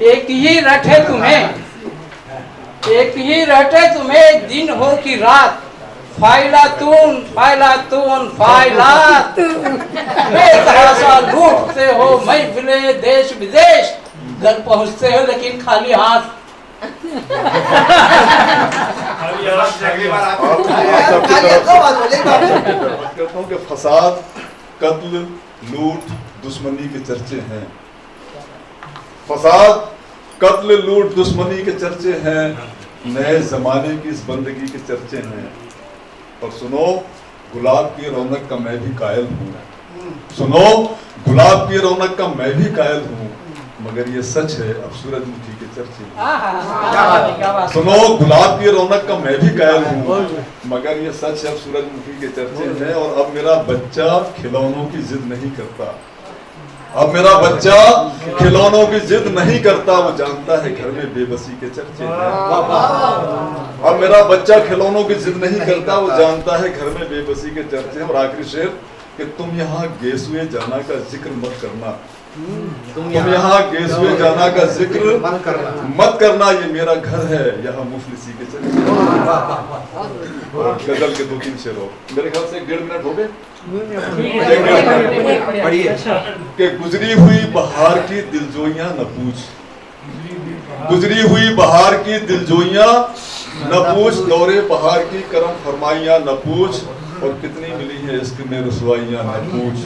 एक ही रटे तुम्हें, एक ही रटे तुम्हें, दिन हो कि रात, फाइलातून फाइलातून फाइलात, बेतहासा लूटते हो महफिले देश विदेश, घर पहुंचते हो लेकिन खाली हाथ। कहता हूँ कि फसाद, कत्ल, लूट, दुश्मनी के चर्चे हैं। फसाद, कत्ल, लूट, दुश्मनी के चर्चे हैं। नए जमाने की इस बंदगी के चर्चे हैं। और सुनो, गुलाब की रौनक का मैं भी कायल हूँ। सुनो, गुलाब की रौनक का मैं भी कायल हूँ, मगर ये सच है अब सूरजमुखी के चर्चे। सुनो, गुलाब की रौनक का मैं भी कायल हूँ, मगर ये सच है अब सूरजमुखी के चर्चे हैं। और अब मेरा बच्चा खिलौनों की जिद नहीं करता। अब मेरा बच्चा खिलौनों की जिद नहीं करता, वो जानता है घर में बेबसी के चर्चे हैं। अब मेरा बच्चा खिलौनों की जिद नहीं करता, वो जानता है घर में बेबसी के चर्चे हैं। और आखिरी शेर कि तुम यहाँ गेसुए जाना का जिक्र मत करना, तुम यहाँ गेसुए जाना का जिक्र मत करना, ये मेरा घर है यहाँ मुफलिसी के चर्चे। गजल के 2-3 शेर हो, मेरे ख्याल से 1.5 मिनट हो गए। कि गुजरी हुई बहार की दिलजोइयां न पूछ, गुजरी हुई बहार की दिलजोइयां न पूछ, दौरे बहार की करम फरमाइयां न पूछ, और कितनी मिली है इश्क में रुसवाइयां न पूछ,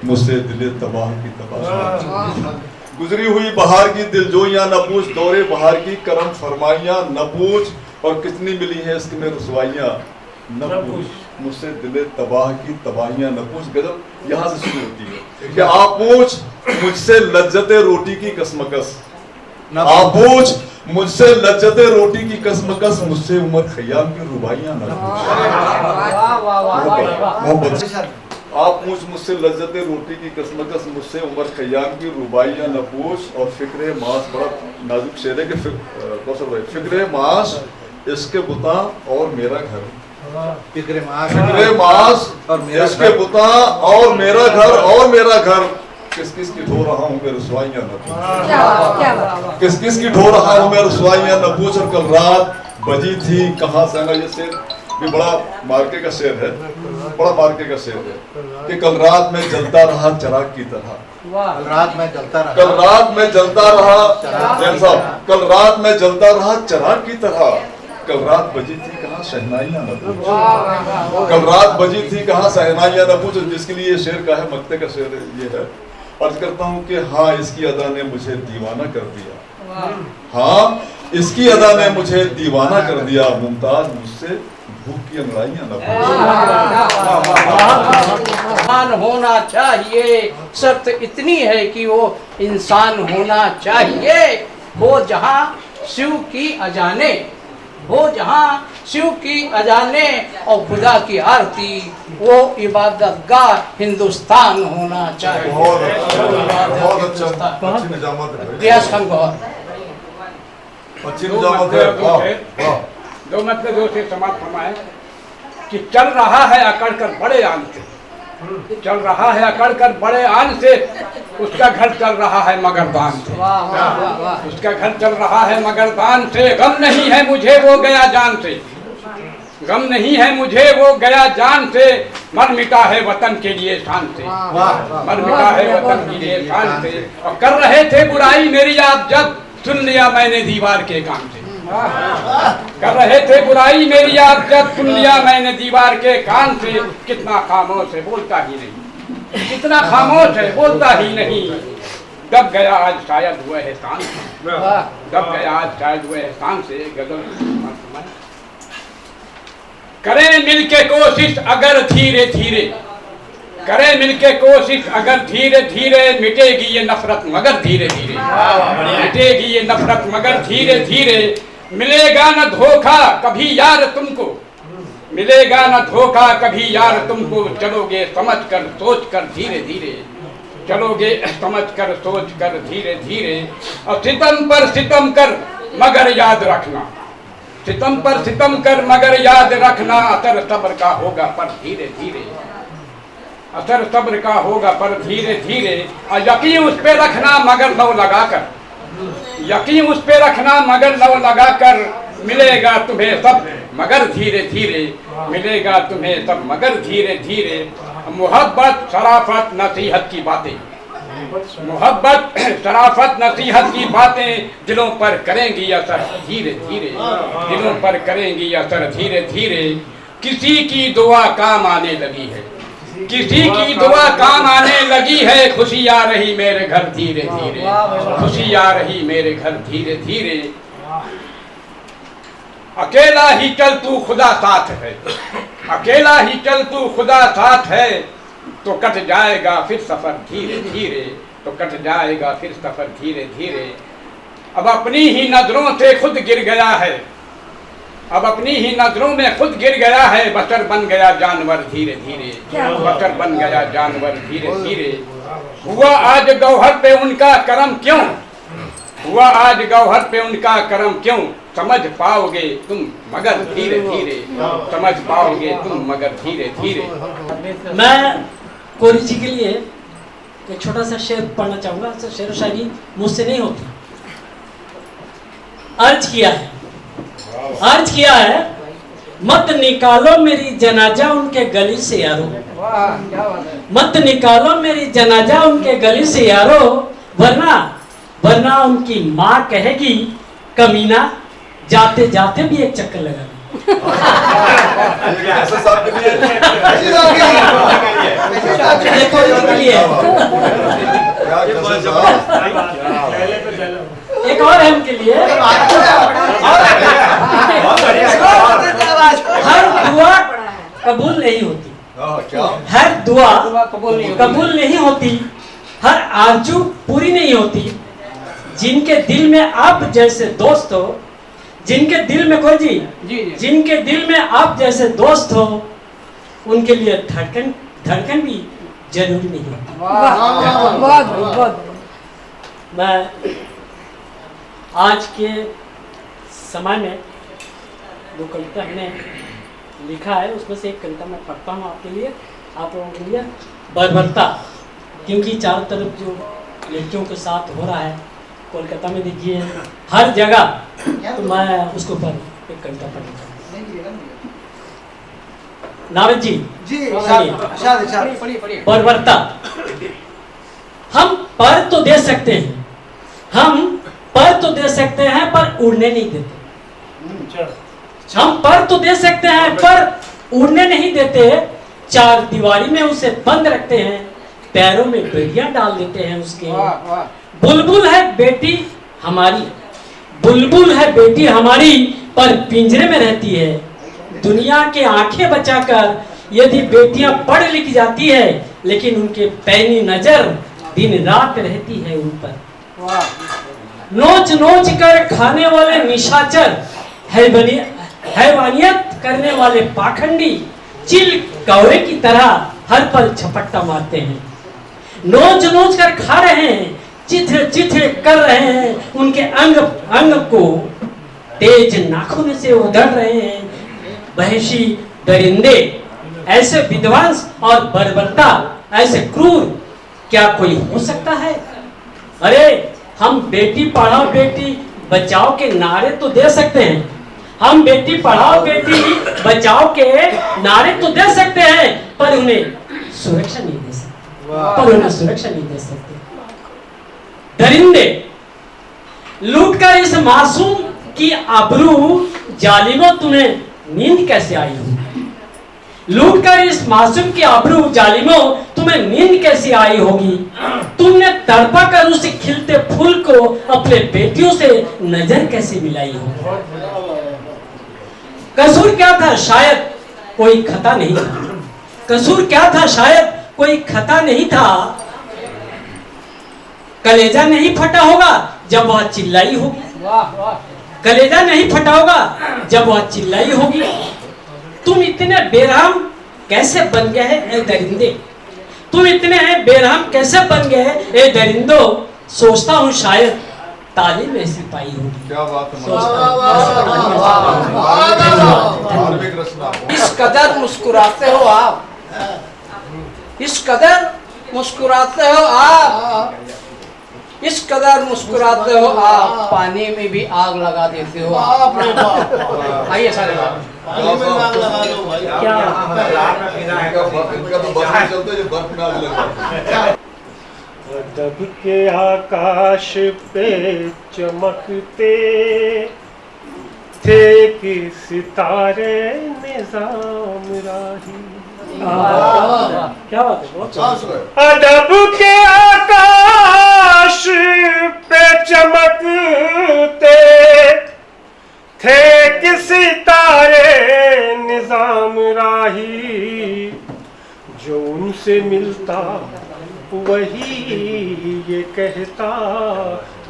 मुझसे दिले तबाह की तबाह। गुजरी हुई बहार की दिलजोइयां न पूछ, दौरे बहार की करम फरमाइयां न पूछ, और कितनी मिली है इश्क में रुसवाइयां न पूछ, मुझसे दिले तबाह की तबाहियां न पूछ। गजल यहाँ से शुरू होती है कि आप पूछ मुझसे लज्जते रोटी की कसमकस, आप पूछ मुझसे लज्जते रोटी की कसमकस, मुझसे उमर खयाम की रुबाइयां न पूछ। आप पूछ मुझसे लज्जते रोटी की कसमकस, मुझसे उमर खयाम की रुबाइयां न पूछ। और फिक्रे मास, बड़ा नाजुक शेर है कि फिक्रे मास इसके बुता और मेरा घर, फिक्रे मास इसके बुता और मेरा घर, और मेरा घर किस किस की ढो रहा हूँ मैं रुसवाइयां न पूछ, किस किस की ढो रहा हूँ मैं रुसवाइयां न पूछ। और कल रात बजी थी कहाँ से आना, ये शेर भी बड़ा मार्के का शेर है, बड़ा मार्के का शेर है कि कल रात में जलता रहा चिराग की तरह, कल रात में जलता रहा, कल रात में जलता रहा जैन साहब, कल रात में जलता रहा चिराग की तरह, कल रात बजी थी कहाँ शहनाइयां न पूछ, कल रात बजी थी कहाँ शहनाइयां न पूछ। जिसके लिए ये शेर का है, मक्ते का शेर ये है। अर्ज करता हूँ कि हाँ इसकी अदा ने मुझे दीवाना कर दिया, हाँ इसकी अदा ने मुझे दीवाना कर दिया, मुमताज मुझसे भूख की अंगड़ाइयां न इंसान होना चाहिए, शर्त इतनी है कि वो इंसान होना चाहिए। वो जहाँ शिव की अजाने, वो जहाँ शिव की अजाने और खुदा की आरती, वो इबादतगाह हिंदुस्तान होना चाहिए। बहुत अच्छा, अच्छी निजामत है, रियाज खान गौहर। अच्छी निजामत है। दो मतलब दो से समाप्त फरमाए कि चल रहा है अकड़ कर बड़े आन से, चल रहा है अकड़ कर बड़े आन से, उसका घर चल रहा है मगरदान से, उसका घर चल रहा है मगरदान से। गम नहीं है मुझे वो गया जान से, गम नहीं है मुझे वो गया जान से, मर मिटा है वतन के लिए शान से, मर मिटा है वतन के लिए शान से। और कर रहे थे बुराई मेरी आप जब, सुन लिया मैंने दीवार के कान से, कर रहे थे बुराई मेरी आप जब, सुन लिया मैंने दीवार के कान से। कितना खामोश है बोलता ही नहीं, कितना खामोश है बोलता ही नहीं, दब गया आज शायद हुए एहसान से, दब गया आज शायद हुए एहसान से। गजल करें मिलके कोशिश अगर धीरे धीरे, करें मिलके कोशिश अगर धीरे धीरे, मिटेगी ये नफरत मगर धीरे धीरे, मिटेगी ये नफरत मगर धीरे धीरे। मिलेगा न धोखा कभी यार तुमको, मिलेगा न धोखा कभी यार तुमको, चलोगे समझ कर सोच कर धीरे धीरे, चलोगे समझ कर सोच कर धीरे धीरे। और सितम पर सितम कर मगर याद रखना, सितम पर सितम कर मगर याद रखना, असर सब्र का होगा पर धीरे धीरे, असर सब्र का होगा पर धीरे धीरे। और यकीन उस पे रखना मगर लौ लगाकर, यकीन उस पे रखना मगर लव लगा कर, मिलेगा तुम्हें सब मगर धीरे धीरे, मिलेगा तुम्हें सब मगर धीरे धीरे। मोहब्बत शराफत नसीहत की बातें, मोहब्बत शराफत नसीहत की बातें दिलों पर करेंगी असर धीरे धीरे, दिलों पर करेंगी असर धीरे धीरे। किसी की दुआ काम आने लगी है, किसी की दुआ काम आने लगी है। खुशी आ रही मेरे घर धीरे धीरे, खुशी आ रही मेरे घर धीरे धीरे। अकेला ही चल तू खुदा साथ है, अकेला ही चल तू खुदा साथ है, तो कट जाएगा फिर सफर धीरे धीरे, तो कट जाएगा फिर सफर धीरे धीरे। अब अपनी ही नजरों से खुद गिर गया है, अब अपनी ही नजरों में खुद गिर गया है। बशर बन गया जानवर धीरे धीरे, बशर बन गया जानवर धीरे धीरे। हुआ आज गौहर पे उनका करम क्यों, हुआ आज गौहर पे उनका करम क्यों। समझ पाओगे तुम मगर धीरे धीरे, समझ पाओगे तुम मगर धीरे धीरे। मैं कोरी जी के लिए एक छोटा सा शेर पढ़ना चाहूंगा। शेर शायरी मुझसे नहीं होती। अर्ज किया है, अर्ज किया है, मत निकालो मेरी जनाजा उनके गली से यारो, मत निकालो मेरी जनाजा उनके गली से यारो, वरना वरना उनकी माँ कहेगी कमीना, जाते जाते भी एक चक्कर लगा एक और है उनके लिए। हर दुआ कबूल नहीं होती, हर दुआ कबूल नहीं होती, हर आरजू पूरी नहीं होती। जिनके दिल में आप जैसे दोस्त हो, जिनके दिल में कोई जी, जिनके दिल में आप जैसे दोस्त हो, उनके लिए धड़कन धड़कन भी जरूरी नहीं होती। मैं आज के समय में जो कविता हमने लिखा है उसमें से एक कविता मैं पढ़ता हूँ आपके लिए, आप लोगों के लिए। बर्बरता, क्योंकि चारों तरफ जो लड़कियों के साथ हो रहा है कोलकाता में देखिए हर जगह, तो मैं उसके ऊपर एक कविता पढ़ना चाहूँगा। नावेद जी बर्बरता। हम पर तो दे सकते हैं, हम पर तो दे सकते हैं पर उड़ने नहीं देते। हम पर तो दे सकते हैं पर उड़ने नहीं देते। चार दीवारी में उसे बंद रखते हैं, पैरों में बेड़ियां डाल देते हैं उसके। बुलबुल है बेटी हमारी, बुलबुल है बेटी हमारी, पर पिंजरे में रहती है। दुनिया के आंखें बचाकर यदि बेटियां पढ़ लिख जाती है, लेकिन उनके पैनी नजर दिन रात रहती है उन पर। नोच नोच कर खाने वाले निशाचर, हैवानियत करने वाले पाखंडी, चिल कौवे की तरह हर पल झपट्टा मारते हैं। नोच नोच कर खा रहे हैं, चित्र चित्र कर रहे हैं, उनके अंग अंग को तेज नाखून से उधड़ रहे हैं। बहशी दरिंदे, ऐसे विध्वंस और बर्बरता, ऐसे क्रूर क्या कोई हो सकता है? अरे हम बेटी पढ़ाओ बेटी बचाओ के नारे तो दे सकते हैं, हम बेटी पढ़ाओ बेटी बचाओ के नारे तो दे सकते हैं, पर उन्हें सुरक्षा नहीं दे सकते, पर उन्हें सुरक्षा नहीं दे सकते। दरिंदे, लूटकर इस मासूम की आबरू, जालिमों तुम्हें नींद कैसे आई हो? लूटकर इस मासूम की आबरू, जालिमों तुम्हें नींद कैसे आई होगी? तुमने तड़पा कर उस खिलते फूल को अपने बेटियों से नजर कैसे मिलाई होगी? कसूर क्या था? शायद कोई खता नहीं था। कसूर क्या था? शायद कोई खता नहीं था। कलेजा नहीं फटा होगा जब वह चिल्लाई होगी, कलेजा नहीं फटा होगा जब वह चिल्लाई होगी। तुम इतने बेरहम कैसे बन गए ए दरिंदे, तुम इतने बेरहम कैसे बन गए ए दरिंदो? सोचता हूँ शायद तालीम ऐसी पाई होगी। क्या बात है। इस कदर मुस्कुराते हो आप, इस कदर मुस्कुराते हो आप, इस कदर मुस्कुराते हो आप पानी में भी आग लगा देते हो। आइए सारे बात क्या इनका तो बस नहीं चलता, जो बर्फ में आग लगा। अदब के आकाश पे चमकते थे कि सितारे निजाम राही। क्या बात है बहुत अदब के आकाश पे चमकते थे कि सितारे निजाम राही। जो उनसे मिलता वही ये कहता,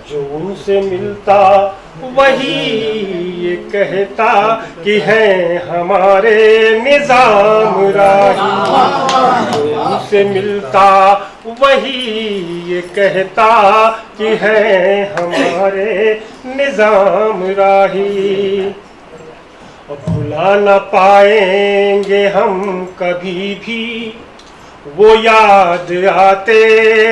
जो उनसे मिलता वही ये कहता कि हैं हमारे निजाम राही। जो उनसे मिलता वही ये कहता कि हैं हमारे निजाम राही। भुला न पाएंगे हम कभी भी, वो याद आते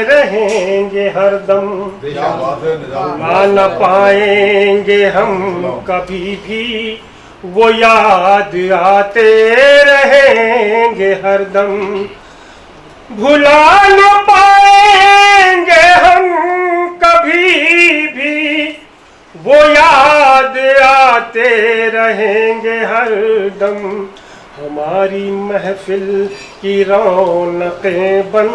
रहेंगे हरदम। भुला न पाएंगे हम कभी भी, वो याद आते रहेंगे हरदम। भुला न पाएंगे हम कभी भी, वो याद आते रहेंगे हरदम। हमारी महफिल की रौनकें बन,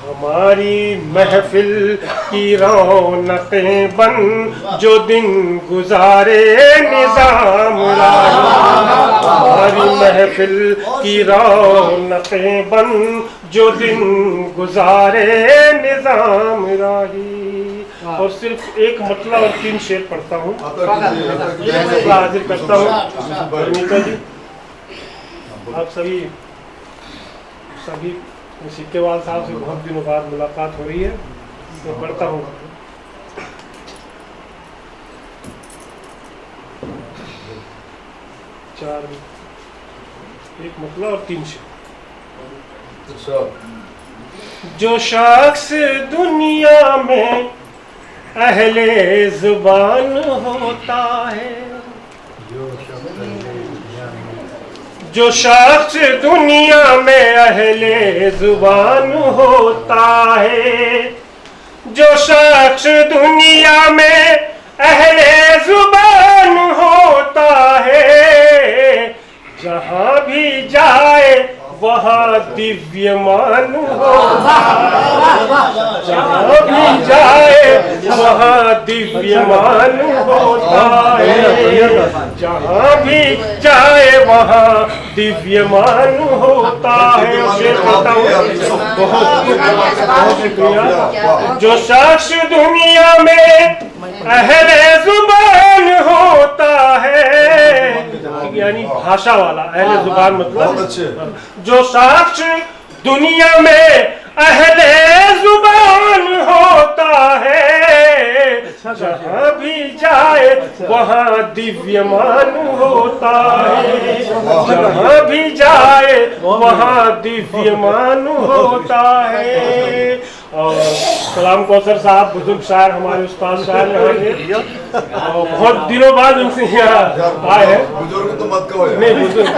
हमारी महफिल की रौनकें बन, जो दिन गुजारे निजाम राही। हमारी महफिल की रौनकें बन, जो दिन गुजारे निजाम राही। और सिर्फ एक मतला और 3 शेर पढ़ता हूँ, हाजिर करता हूँ। नीता जी, आप सभी सिक्केवाल साहब से बहुत दिनों बाद मुलाकात हो रही है, तो पढ़ता हूँ। एक मतलब और 3 शेर। जो शख्स दुनिया में अहले जुबान होता है, जो शख्स दुनिया में अहले जुबान होता है, जो शख्स दुनिया में अहले जुबान होता है, जहाँ भी जाए वहाँ दिव्यमान होता है। जहाँ भी जाए वहाँ दिव्यमान होता है, जहाँ भी जाए वहाँ दिव्यमान होता है। बहुत शुक्रिया। जो शख्स दुनिया में अहले जुबान होता है, यानी भाषा वाला, अहले जुबान मतलब जो शख्स दुनिया में अहले जुबान होता है, जहाँ भी जाए वहाँ दिव्यमान होता है। जहाँ भी जाए वहाँ दिव्यमान होता है। और कलाम कौसर साहब बुजुर्ग शायर, हमारे उस्ताद शायर यहाँ के, और बहुत दिनों बाद उनसे यहाँ आए हैं। बुजुर्ग तो मत कहो यार। नहीं बुजुर्ग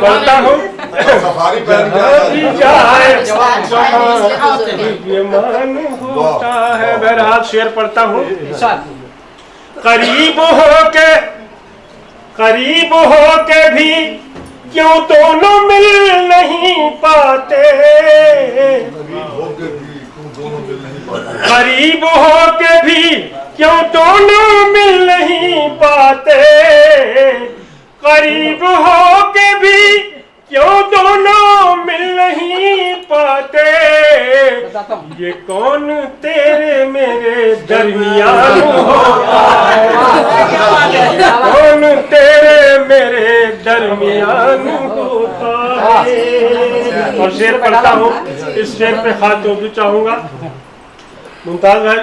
पढ़ता हूँ। सफारी पहन के दिव्यमान होता है। बहरहाल शेर पढ़ता हूँ। करीब हो के भी क्यों दोनों मिल नहीं पाते, करीब हो के भी क्यों दोनों मिल नहीं पाते, करीब हो के भी क्यों दोनों मिल नहीं पाते। ये कौन तेरे मेरे दरमियान होता है, कौन तेरे मेरे दरमियान होता है। और शेर पढ़ता हूँ। इस शेर पे खास तवज्जो चाहूंगा मुमताज भाई,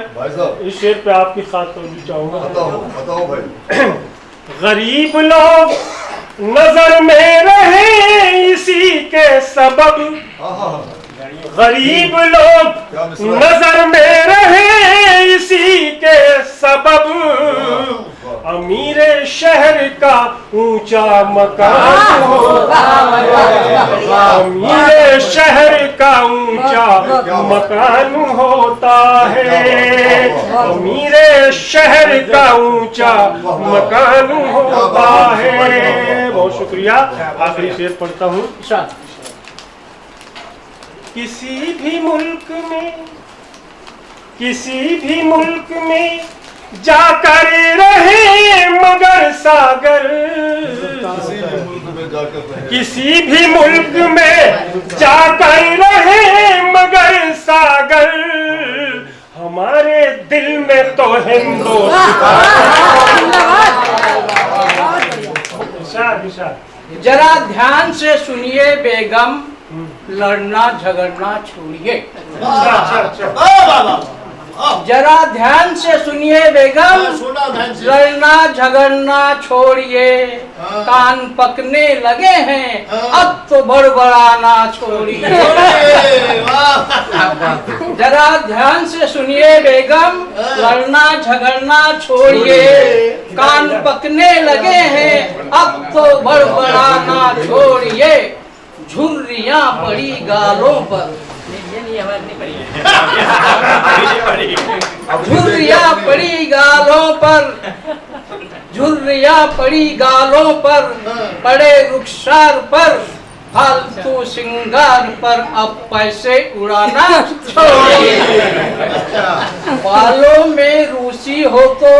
इस शेर पे आपकी खास तवज्जो चाहूंगा। बताओ भाई। गरीब लोग नजर में रहे इसी के सबब, गरीब लोग नजर में रहे इसी के सबब, अमीर शहर का ऊंचा मकान होता है, अमीर शहर का ऊंचा मकान होता है, अमीर शहर का ऊंचा मकान होता है। बहुत शुक्रिया। आखिरी शेर पढ़ता हूँ। किसी भी मुल्क में जाकर रहे मगर सागर, किसी भी मुल्क में जाकर रहे मगर सागर, हमारे दिल में तो हिंदुस्तान। जरा ध्यान से सुनिए बेगम, लड़ना झगड़ना छोड़िए। जरा ध्यान से सुनिए बेगम, लड़ना झगड़ना छोड़िए, कान पकने लगे हैं अब तो बड़बड़ाना छोड़िए। जरा ध्यान से सुनिए बेगम, लड़ना झगड़ना छोड़िए, कान पकने लगे हैं अब तो बड़बड़ाना छोड़िए। झुर्रियां पड़ी गालों पर, झुर्रियां पड़ी गालों पर, झुर्रियां पड़ी गालों पर, पड़े रुखसार पर, फालतू सिंगार पर अब पैसे उड़ाना छोड़िए। बालों में रूसी हो तो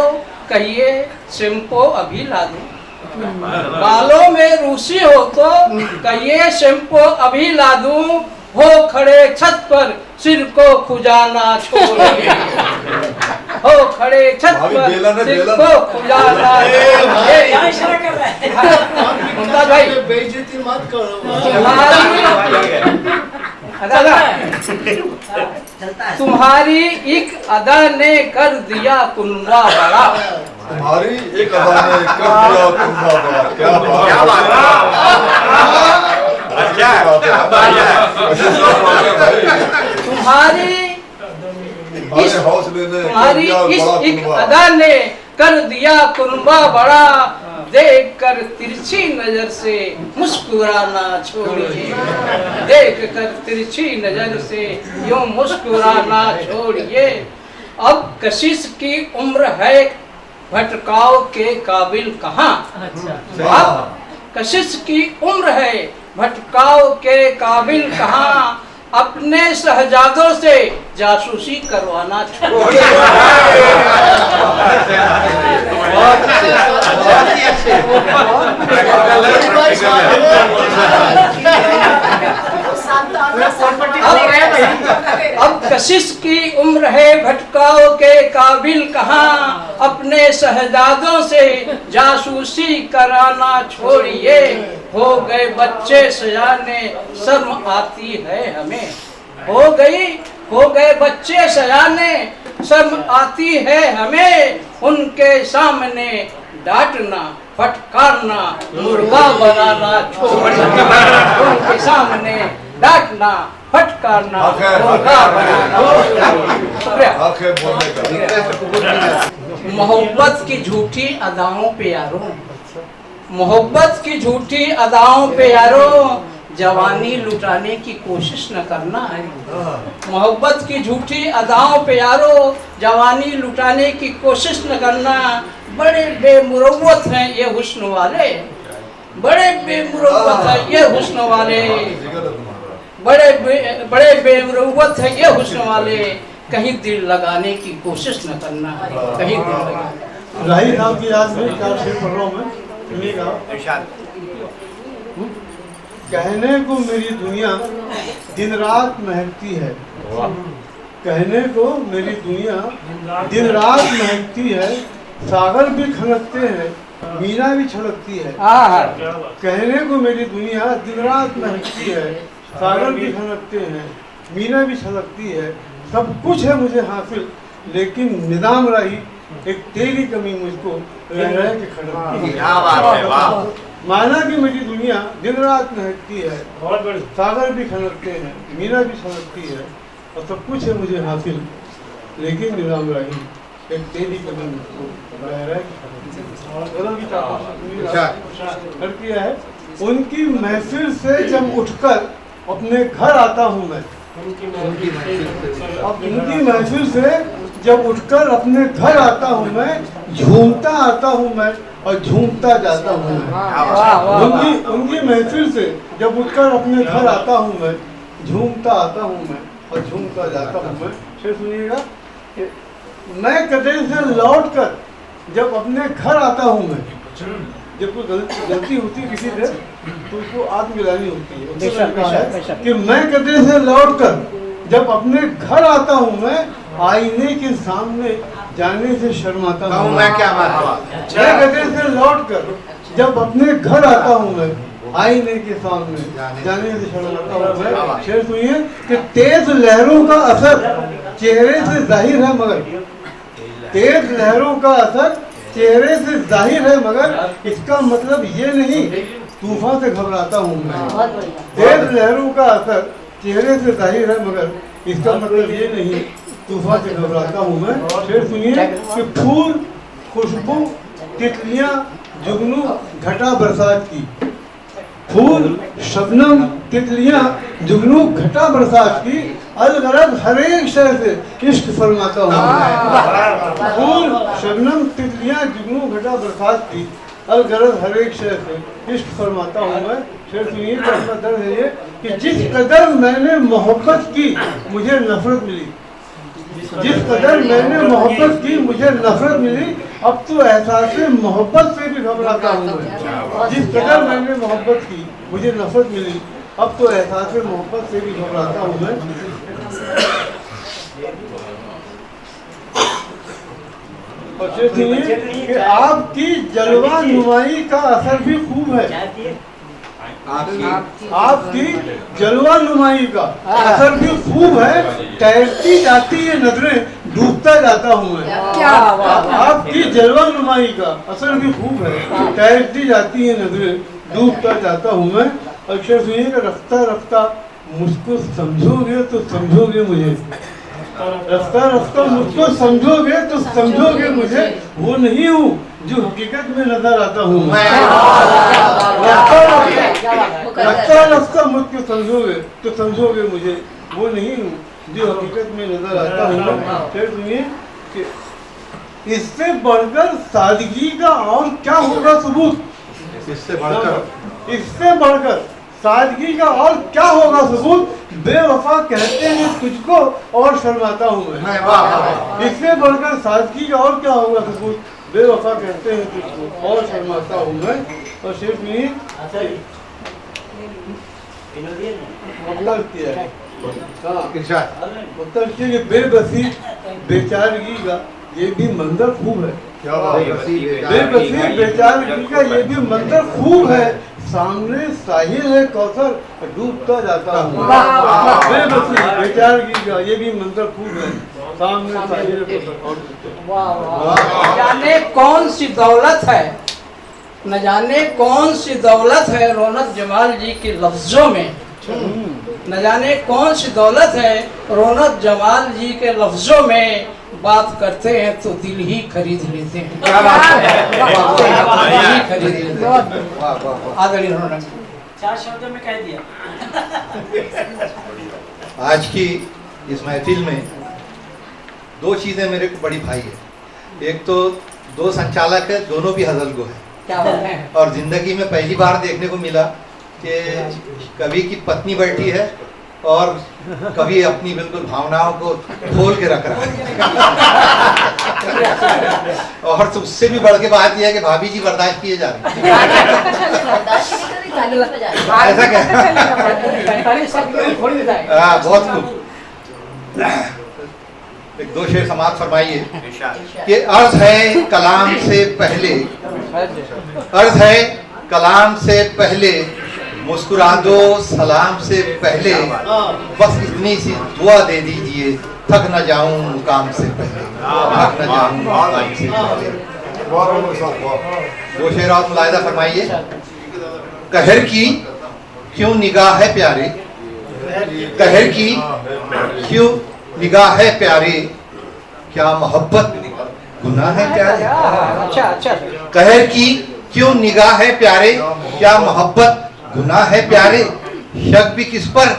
कहिए शैम्पू अभी ला दूं, बालों में रूसी हो तो कहिए शैम्पू अभी ला दूं, हो खड़े छत पर सिर को खुजाना छोड़िए, हो खड़े छत पर सिर को खुजाना। मुमताज भाई बेइज्जती मत करो, तुम्हारी एक अदा ने कर दिया कुंडा बड़ा, तुम्हारी एक अदा ने कर दिया कुंडा बड़ा। क्या तुम्हारी इस एक अदा ने कर दिया कुंबा बड़ा, देख कर तिरछी नजर से मुस्कुराना छोड़िए, देख कर तिरछी नजर से यूं मुस्कुराना छोड़िए। अब कशिश की उम्र है भटकाव के काबिल कहाँ, अब कशिश की उम्र है भटकाव के काबिल कहाँ, अपने शहजादों से जासूसी करवाना छोड़िए। अब कशिश की उम्र है भटकाव के काबिल कहाँ, अपने शहजादों से जासूसी कराना छोड़िए। हो गए बच्चे सयाने शर्म आती है हमें, हो गए बच्चे सयाने शर्म आती है हमें, उनके सामने डांटना फटकारना मुर्गा बनाना छोड़िए, उनके सामने डांटना फटकारना मुर्गा बनाना। मोहब्बत की झूठी अदाओं पे यारों, मोहब्बत की झूठी अदाओं पे यारों, जवानी लुटाने की कोशिश न करना है। मोहब्बत की झूठी अदाओं पे यारों, जवानी लुटाने की कोशिश न करना। बड़े बेमुरव्वत हैं ये हुस्न वाले, बड़े बेमुरव्वत हैं ये हुस्न वाले, बड़े बेमुरव्वत हैं ये हुस्न वाले। कहीं दिल लगाने की कोशिश न करना है, कहीं दिल लगाने। राही साहब की याद में क्या शेर पढ़ रहा हूँ मैं, कहने को मेरी दुनिया दिन रात महकती है, कहने को मेरी दुनिया दिन रात महकती है, सागर भी खनकते हैं मीना भी छलकती है। कहने को मेरी दुनिया दिन रात महकती है, सागर भी खनकते हैं मीना भी छलकती है। सब कुछ है मुझे हासिल लेकिन निदाम रही एक तेरी कमी मुझको रह रह के खटकती है। माना कि मेरी दुनिया दिन रात महकती है, बहुत बड़ी सागर भी खनकते हैं, मीना भी छलकती है और सब कुछ है मुझे हासिल, लेकिन निजाम राही एक तेरी कदम किया है। उनकी महफिल से जब उठकर अपने घर आता हूँ मैं, अब उनकी महफिल से जब उठकर अपने घर आता हूँ मैं, झूमता आता हूँ मैं और झूमता जाता हूँ मैं। उनकी महफिल से जब उठकर अपने घर आता हूँ मैं, झूमता आता हूँ मैं और झूमता जाता हूँ मैं। फिर सुनिएगा कि मैं कदे से लौटकर जब अपने घर आता हूँ मैं, जब कोई गलती होती है किसी से तो उसको आत्मग्लानि होती है। उससे मैंने कहा है कि मैं कदे से लौटकर जब अपने घर आता हूँ मैं, आईने के सामने जाने से शर्माता हूँ मैं। मैं कदे से लौटकर जब अपने घर आता हूँ मैं, आईने के सामने जाने से शर्माता हूँ मैं। शेर सुनिए कि तेज लहरों का असर चेहरे से जाहिर है मगर, तेज लहरों का असर चेहरे से जाहिर है मगर इसका मतलब ये नहीं तूफान से घबराता हूँ मैं। तेज लहरों का असर चेहरे से जाहिर है मगर इसका मतलब ये नहीं तूफान से घबराता हूँ मैं। फिर सुनिए कि फूल, खुशबू, तितलियाँ, जुगनू, घटा बरसात की, फूल, शबनम, तितलियाँ, जुगनू, घटा बरसात की, अलगरज हर एक शय से इश्क फरमाता हूँ मैं। फूल, शबनम, तितलियाँ, जुगनू, घटा बरसात की, अलगरज हर एक शय से इश्क फरमाता हूँ मैं। फिर सुनिए तो अपना दर्द है ये कि जिस कदर मैंने मोहब्बत की मुझे नफरत मिली, जिस कदर मैंने मोहब्बत की मुझे नफरत मिली, अब तो एहसास मोहब्बत से भी घबराता हूँ मैं। जिस कदर मैंने मोहब्बत की मुझे नफरत मिली, अब तो एहसास मोहब्बत से भी घबराता हूँ मैं। और सुनिए कि आपकी जलवा नुमाई का असर भी खूब है, आपकी जलवा नुमाई का असर भी खूब है, तैरती जाती है नजरें डूबता जाता हूँ मैं। आपकी जलवा नुमाई का असर भी खूब है, तैरती जाती है नजरें डूबता जाता हूँ मैं। अक्षर सुनिएगा, रफ्ता रफ्ता मुझको समझोगे तो समझोगे मुझे, रफ्ता रफ्ता मुझको समझोगे तो समझोगे मुझे, वो नहीं हूँ जो हकीकत में नजर आता हूँ मैं। रफ्ता रफ्ता मुझको समझोगे तो समझोगे मुझे, वो नहीं हूँ जो हकीकत में नजर आता हूँ मैं। फिर सुनिए कि इससे बढ़कर सादगी का और क्या होगा सबूत, इससे बढ़कर सादगी का और क्या होगा सबूत, बेवफा कहते हैं तुझको और शर्माता हूँ मैं। इससे बढ़कर सादगी का और क्या होगा सबूत, बेवफा कहते हैं तुझको और शर्माता हूँ मैं। और सिर्फ नहीं उत्तर की बेबसी बेचारगी का ये भी मंजर खूब है, बेबसी बेचारगी का ये भी मंजर खूब है, सामने साहिल है कौसर डूबता जाता हूँ। बेबसी बेचारगी का ये भी मंजर खूब है, सामने साहिल है कौसर। जाने कौन सी दौलत है, न जाने कौन सी दौलत है रौनक जमाल जी के लफ्जों में, न जाने कौन सी दौलत है रौनक जमाल जी के लफ्जों में, बात करते हैं तो दिल ही खरीद लेते हैं। क्या बात है, दिल ही खरीद लेते हैं। आदरणीय रौनक 4 शब्दों में कह दिया। आज की इस महफिल में 2 चीजें मेरे को बड़ी भाई है, एक तो 2 संचालक है, दोनों भी हजलगो है। क्या बोलते हैं, और जिंदगी में पहली बार देखने को मिला कि कवि की पत्नी बैठी है और कवि अपनी बिल्कुल भावनाओं को खोल के रख रहा है। और तो उससे भी बढ़ के बात यह है कि भाभी जी बर्दाश्त किए जा रही है। ऐसा क्या, बहुत खूब। एक 2 शेर समाप्त फरमाइए कि अर्ज है कलाम से पहले, अर्ज है कलाम से पहले, मुस्कुरा दो सलाम से पहले, बस इतनी सी दुआ दे दीजिए, थक न जाऊं काम से पहले, थक न जाऊं काम से पहले। 2 शेर और मुलाहिजा फरमाइए। कहर की क्यों निगाह है प्यारे, कहर की क्यों निगाह है प्यारे, क्या मोहब्बत गुनाह है प्यारे। अच्छा अच्छा कहर की क्यों निगाह है प्यारे, क्या मोहब्बत गुनाह है प्यारे, शक भी किस पर,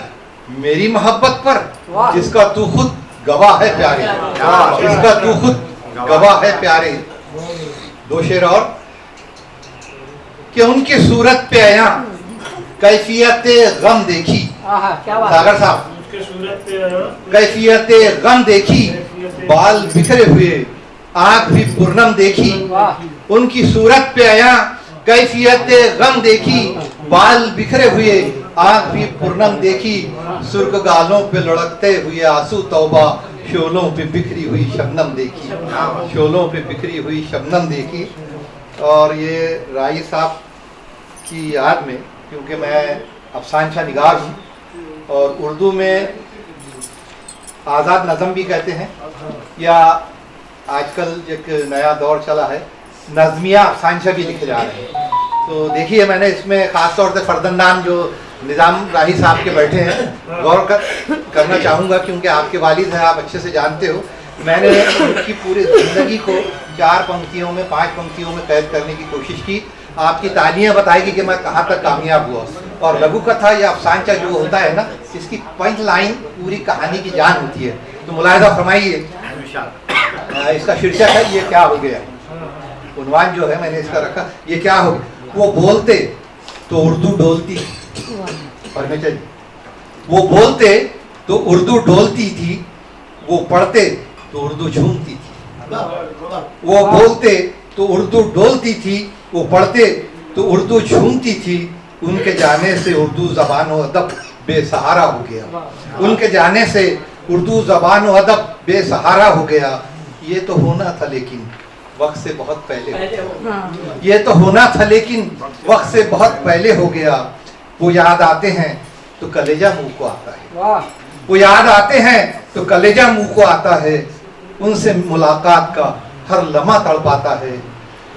मेरी मोहब्बत पर, जिसका तू खुद गवाह है प्यारे, जिसका तू खुद गवाह है प्यारे। दो शेर और, कि उनकी सूरत पे आया कैफियत गम देखी, क्या बात सागर साहब, कैफियत गम देखी, बाल बिखरे हुए आंख भी पूर्णम देखी, उनकी सूरत पे आया कैफियत गम देखी, बाल बिखरे हुए आंख भी पूर्णम देखी, सुर्ख गालों पे लुढ़कते हुए आंसू तौबा, शोलों पे बिखरी हुई शबनम देखी, शोलों पे बिखरी हुई शबनम देखी। और ये राई साहब की याद में, क्योंकि मैं अफसानशा निगार हूँ और उर्दू में आज़ाद नज़म भी कहते हैं, या आजकल एक नया दौर चला है नज़मिया अफसानशा भी लिखे जा रहे हैं। तो देखिए, मैंने इसमें ख़ास तौर से फर्जंदान जो निज़ाम राही साहब के बैठे हैं गौर करना चाहूँगा, क्योंकि आपके वालिद हैं, आप अच्छे से जानते हो। मैंने उनकी पूरी ज़िंदगी को 4 पंक्तियों में 5 पंक्तियों में कैद करने की कोशिश की। आपकी तालियां बताएगी कि मैं कहाँ तक कामयाब हुआ। और लघु कथा या अफसानचा जो होता है ना, इसकी पंच लाइन पूरी कहानी की जान होती है। तो मुलाहिजा फरमाइए, इसका शीर्षक है ये क्या हो गया, उन्वान जो है मैंने इसका रखा, ये क्या हो गया। वो बोलते तो उर्दू डोलती, परमेश्वर वो बोलते तो उर्दू डोलती थी, वो पढ़ते तो उर्दू झूमती थी। वो बोलते तो उर्दू डोलती थी, वो पढ़ते तो उर्दू झूमती थी। उनके जाने से उर्दू ज़बान व अदब बेसहारा हो गया, उनके जाने से उर्दू ज़बान व अदब बेसहारा हो गया। ये तो होना था लेकिन वक्त से बहुत पहले हो गया। ये तो होना था लेकिन वक्त से बहुत पहले हो गया। वो याद आते हैं तो कलेजा मुंह को आता है, वो याद आते हैं तो कलेजा मुंह को आता है। उनसे मुलाकात का हर लम्हा तड़पाता है।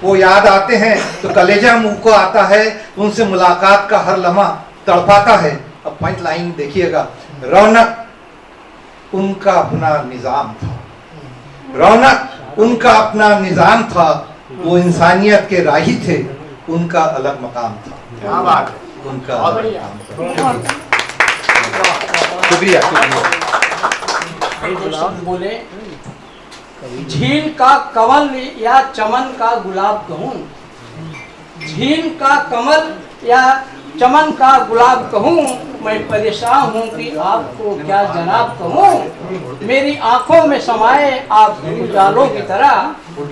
वो याद आते हैं तो कलेजा मुंह को आता है, उनसे मुलाकात का हर लम्हा तड़पाता है। अब पॉइंट लाइन देखिएगा, रौनक उनका अपना निजाम था, रौनक उनका अपना निजाम था। वो इंसानियत के राही थे, उनका अलग मकाम था। क्या बात है, उनका अलग मकाम था। शुक्रिया बोले, झील का कमल या चमन का गुलाब कहूँ, झील का कमल या चमन का गुलाब कहूँ, मैं परेशान हूँ कि आपको क्या जनाब कहूँ। मेरी आंखों में समाये आप उजालों की तरह,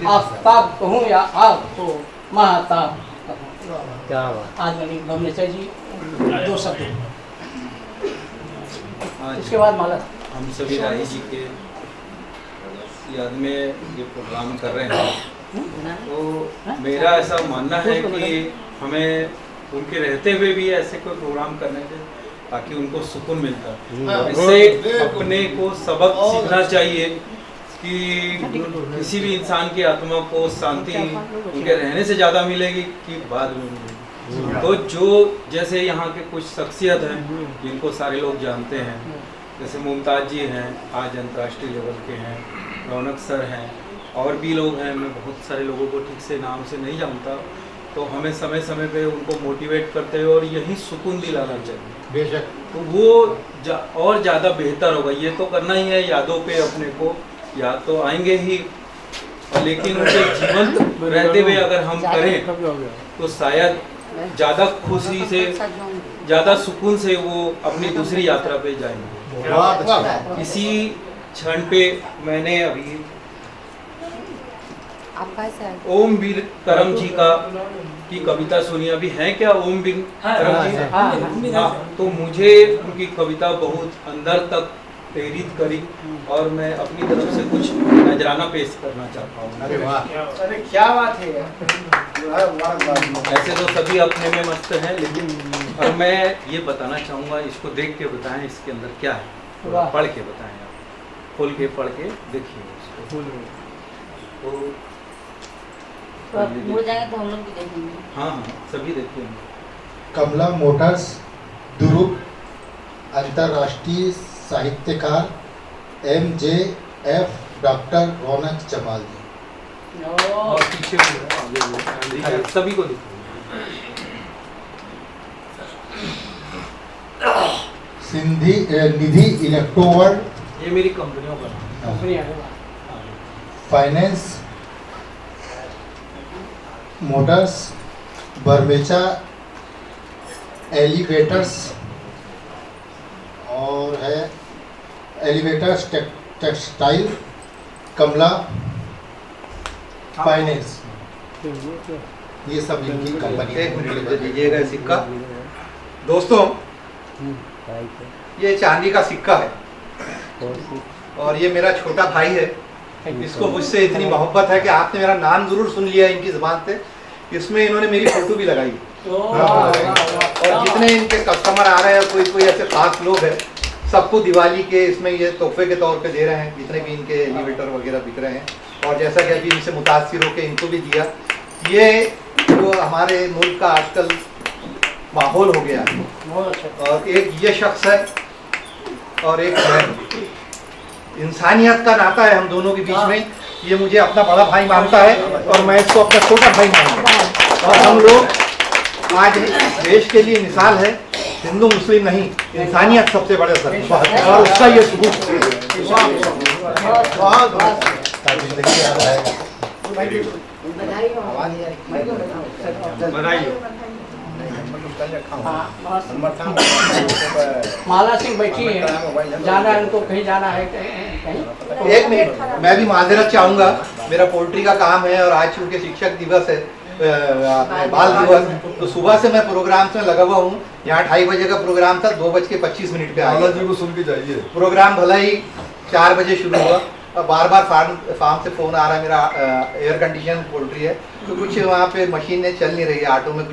आफताब कहूँ या आपको महताब कहूँ। क्या बात। आज भवनेश्वर जी 2 शब्द, इसके बाद माला। हम सभी राही जी के याद में ये प्रोग्राम कर रहे हैं, तो मेरा ऐसा मानना है कि हमें उनके रहते हुए भी ऐसे कोई प्रोग्राम करने थे ताकि उनको सुकून मिलता है। इससे अपने को सबक सीखना चाहिए कि किसी भी इंसान की आत्मा को शांति उनके रहने से ज़्यादा मिलेगी कि बाद में मिलेगी। तो जो जैसे यहाँ के कुछ शख्सियत हैं जिनको सारे लोग जानते हैं, जैसे मुमताज़ जी हैं, आज अंतर्राष्ट्रीय लेवल के हैं, रौनक सर हैं, और भी लोग हैं, मैं बहुत सारे लोगों को ठीक से नाम से नहीं जानता। तो हमें समय समय पे उनको मोटिवेट करते हुए और यही सुकून दिलाना चाहिए बेशक, तो वो और ज़्यादा बेहतर होगा। ये तो करना ही है, यादों पे अपने को याद तो आएंगे ही, लेकिन उनके जीवंत रहते हुए अगर हम करें तो शायद ज़्यादा खुशी से, ज़्यादा सुकून से वो अपनी दूसरी यात्रा पे जाएंगे। इसी क्षण पे मैंने अभी ओम वीर करम जी की कविता सुनी। अभी है क्या ओम वीर करम जी? हाँ, तो मुझे उनकी कविता बहुत अंदर तक प्रेरित करी और मैं अपनी तरफ से कुछ नजराना पेश करना चाहता हूँ। अरे वाह, अरे क्या बात है। ऐसे तो सभी अपने में मस्त हैं, लेकिन और मैं ये बताना चाहूँगा, इसको देख के बताएं इसके अंदर क्या है, पढ़ के बताएं, आप खोल के पढ़ के देखिए इसको। तो जाएंगे तो हम लोग भी देखेंगे। हाँ, सभी देखेंगे। कमला मोटर्स, दुरुप, अंतर्राष्ट्रीय साहित्यकार MJF डॉक्टर रौनक जमाल जी। और पीछे भी सभी को दिखाओ। निधि इलेक्ट्रोवर्ड, ये मेरी कंपनियों का फाइनेंस मोटर्स, बरमेचा एलिवेटर्स और है एलिवेटर्स टेक्सटाइल, कमला फाइनेंस, ये सब इनकी कंपनी। एक मिनट मुझे दीजिएगा सिक्का। दोस्तों, ये चांदी का सिक्का है और ये मेरा छोटा भाई है। इसको मुझसे इतनी मोहब्बत है कि आपने मेरा नाम जरूर सुन लिया इनकी जुबान से। इसमें इन्होंने मेरी फोटो भी लगाई और जितने इनके कस्टमर आ रहे हैं, कोई कोई ऐसे खास लोग हैं, सबको दिवाली के इसमें ये तोहफे के तौर पे दे रहे हैं, जितने भी इनके एलिवेटर वगैरह बिक रहे हैं। और जैसा कि अभी इनसे मुतासिर होकर इनको भी दिया। ये जो हमारे मुल्क का आजकल माहौल हो गया है, और एक ये शख्स है और एक मैं, इंसानियत का नाता है हम दोनों के बीच में। ये मुझे अपना बड़ा भाई मानता है और मैं इसको अपना छोटा भाई मानता हूँ। और हम लोग आज देश के लिए मिसाल है, हिंदू मुस्लिम नहीं, इंसानियत सबसे बड़ा सर और उसका ये सबूत। माला सिंह बैठी है, जाना है उनको, कहीं जाना है कहीं? एक मिनट, मैं भी माजरत चाहूंगा। मेरा पोल्ट्री का काम है और आज चूंकि शिक्षक दिवस है, बाल दिवस, तो सुबह से मैं प्रोग्राम से लगा हुआ हूँ। यहाँ 2:30 बजे का प्रोग्राम था, 2:25 पे आया जी को सुन के जाइए। प्रोग्राम भला ही 4 बजे शुरू हुआ। बार बार फार्म से फोन आ रहा है, मेरा एयर कंडीशन पोल्ट्री है, तो कुछ वहाँ पे मशीनें चल नहीं रही है, ऑटो में